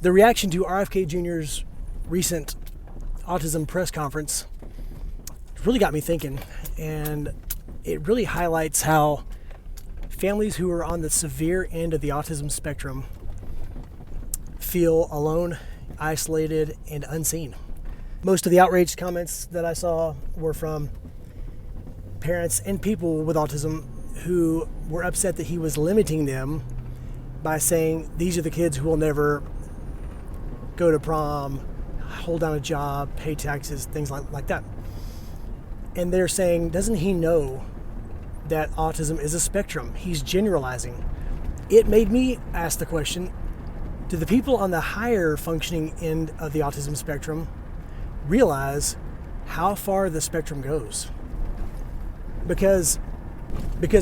The reaction to RFK Jr.'s recent autism press conference really got me thinking, and it really highlights how families who are on the severe end of the autism spectrum feel alone, isolated, and unseen. Most of the outraged comments that I saw were from parents and people with autism who were upset that he was limiting them by saying these are the kids who will never go to prom, hold down a job, pay taxes, things like that. And they're saying, doesn't he know that autism is a spectrum? He's generalizing. It made me ask the question, do the people on the higher functioning end of the autism spectrum realize how far the spectrum goes? Because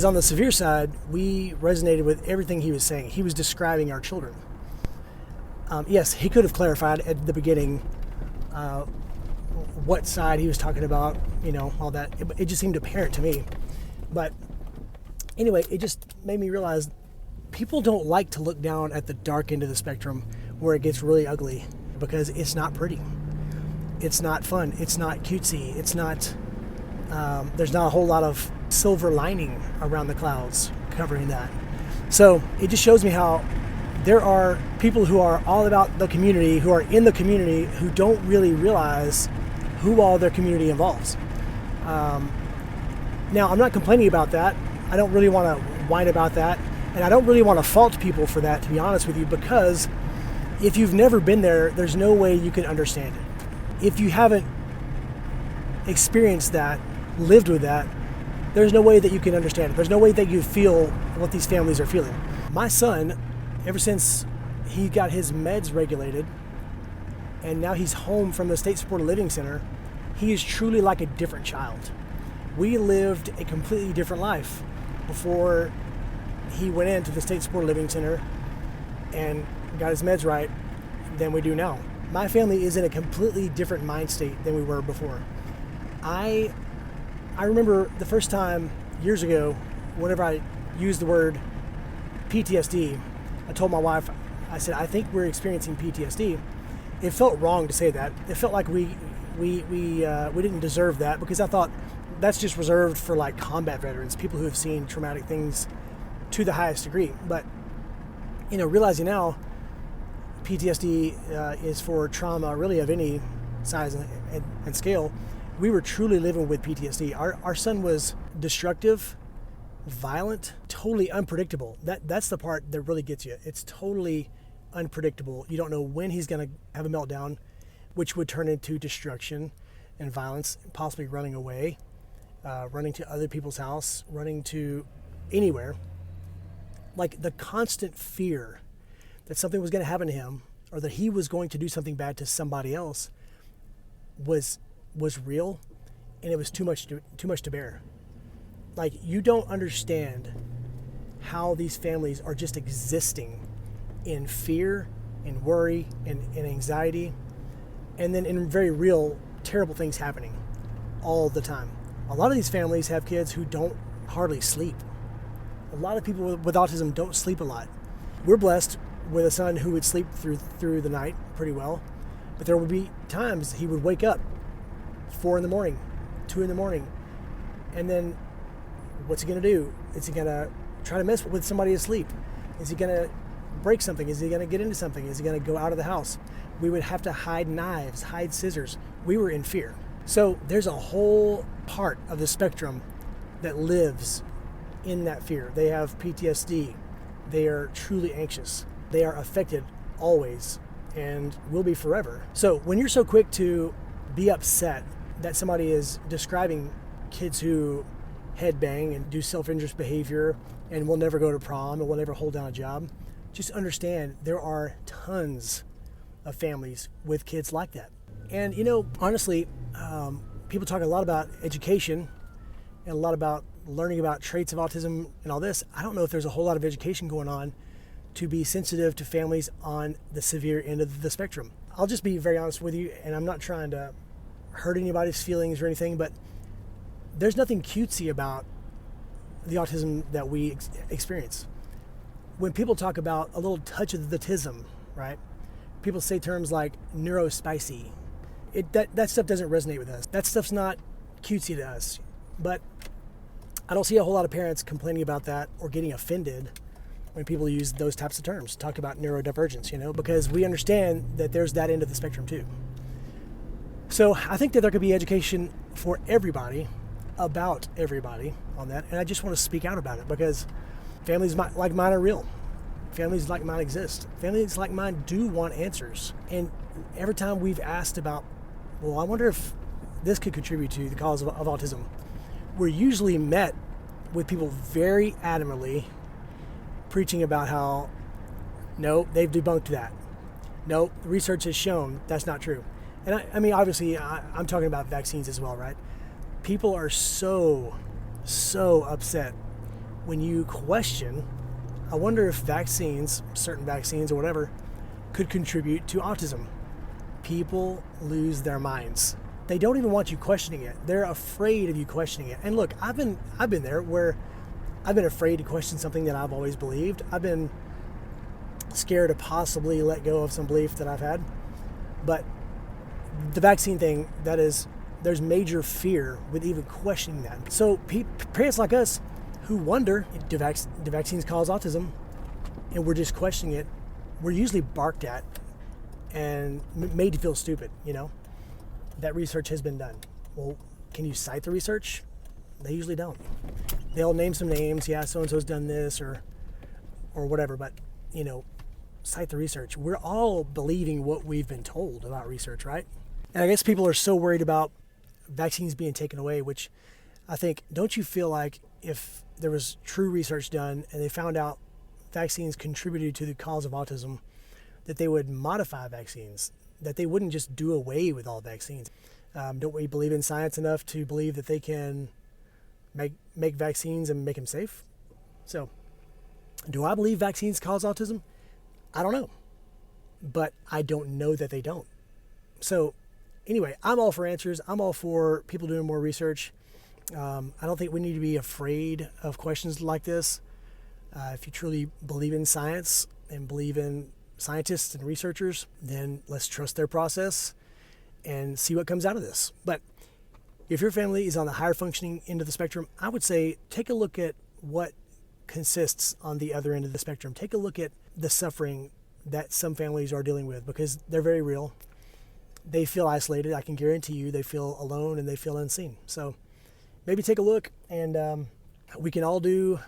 on the severe side, we resonated with everything he was saying. He was describing our children. Yes, he could have clarified at the beginning what side he was talking about, all that. It just seemed apparent to me. But anyway, it just made me realize people don't like to look down at the dark end of the spectrum where it gets really ugly, because it's not pretty. It's not fun. It's not cutesy. It's not, there's not a whole lot of silver lining around the clouds covering that. So it just shows me how there are people who are all about the community, who are in the community, who don't really realize who all their community involves. Now, I'm not complaining about that. I don't really want to whine about that. And I don't really want to fault people for that, to be honest with you, because if you've never been there, there's no way you can understand it. If you haven't experienced that, lived with that, there's no way that you can understand it. There's no way that you feel what these families are feeling. My son, ever since he got his meds regulated, and now he's home from the State Supported Living Center, he is truly like a different child. We lived a completely different life before he went into the State Supported Living Center and got his meds right than we do now. My family is in a completely different mind state than we were before. I remember the first time years ago, whenever I used the word PTSD, I told my wife, I said, I think we're experiencing PTSD. It felt wrong to say that. It felt like we didn't deserve that, because I thought that's just reserved for like combat veterans, people who have seen traumatic things to the highest degree. But realizing now, PTSD is for trauma really of any size and scale. We were truly living with PTSD. Our son was destructive, violent, totally unpredictable. That's the part that really gets you. It's totally unpredictable. You don't know when he's going to have a meltdown, which would turn into destruction and violence, possibly running away, running to other people's house, running to anywhere. Like the constant fear that something was going to happen to him, or that he was going to do something bad to somebody else, was real, and it was too much to bear. Like, you don't understand how these families are just existing in fear and worry and anxiety, and then in very real terrible things happening all the time. A lot of these families have kids who don't hardly sleep. A lot of people with autism don't sleep a lot. We're blessed with a son who would sleep through the night pretty well, but there would be times he would wake up 4 a.m, 2 a.m, and then what's he gonna do? Is he gonna try to mess with somebody asleep? Is he gonna break something? Is he gonna get into something? Is he gonna go out of the house? We would have to hide knives, hide scissors. We were in fear. So there's a whole part of the spectrum that lives in that fear. They have PTSD. They are truly anxious. They are affected always and will be forever. So when you're so quick to be upset that somebody is describing kids who headbang and do self-injurious behavior and will never go to prom and will never hold down a job, just understand there are tons of families with kids like that. And honestly, people talk a lot about education and a lot about learning about traits of autism and all this. I don't know if there's a whole lot of education going on to be sensitive to families on the severe end of the spectrum. I'll just be very honest with you, and I'm not trying to hurt anybody's feelings or anything, but there's nothing cutesy about the autism that we experience. When people talk about a little touch of the tism, right? people say terms like neurospicy. That stuff doesn't resonate with us. That stuff's not cutesy to us. But I don't see a whole lot of parents complaining about that or getting offended when people use those types of terms, talk about neurodivergence, because we understand that there's that end of the spectrum too. So I think that there could be education for everybody, about everybody on that. And I just want to speak out about it because families like mine are real. Families like mine exist. Families like mine do want answers. And every time we've asked about, well, I wonder if this could contribute to the cause of autism, we're usually met with people very adamantly preaching about how, no, they've debunked that. No, the research has shown that's not true. And I mean, obviously, I'm talking about vaccines as well, right? People are so upset when you question, I wonder if vaccines, certain vaccines or whatever, could contribute to autism. People lose their minds. They don't even want you questioning it. They're afraid of you questioning it. And look, I've been there where I've been afraid to question something that I've always believed. I've been scared to possibly let go of some belief that I've had. But the vaccine thing, there's major fear with even questioning that. So parents like us who wonder, do vaccines cause autism? And we're just questioning it. We're usually barked at and made to feel stupid, That research has been done. Well, can you cite the research? They usually don't. They'll name some names, yeah, so-and-so's done this or whatever, but, cite the research. We're all believing what we've been told about research, right? And I guess people are so worried about vaccines being taken away, which I think, don't you feel like if there was true research done and they found out vaccines contributed to the cause of autism, that they would modify vaccines, that they wouldn't just do away with all vaccines? Don't we believe in science enough to believe that they can make vaccines and make them safe? So, do I believe vaccines cause autism? I don't know. But I don't know that they don't. So, anyway, I'm all for answers. I'm all for people doing more research. I don't think we need to be afraid of questions like this. If you truly believe in science and believe in scientists and researchers, then let's trust their process and see what comes out of this. But if your family is on the higher functioning end of the spectrum, I would say take a look at what consists on the other end of the spectrum. Take a look at the suffering that some families are dealing with, because they're very real. They feel isolated. I can guarantee you they feel alone and they feel unseen. So maybe take a look, and we can all do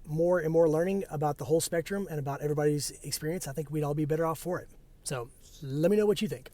more and more learning about the whole spectrum and about everybody's experience. I think we'd all be better off for it. So let me know what you think.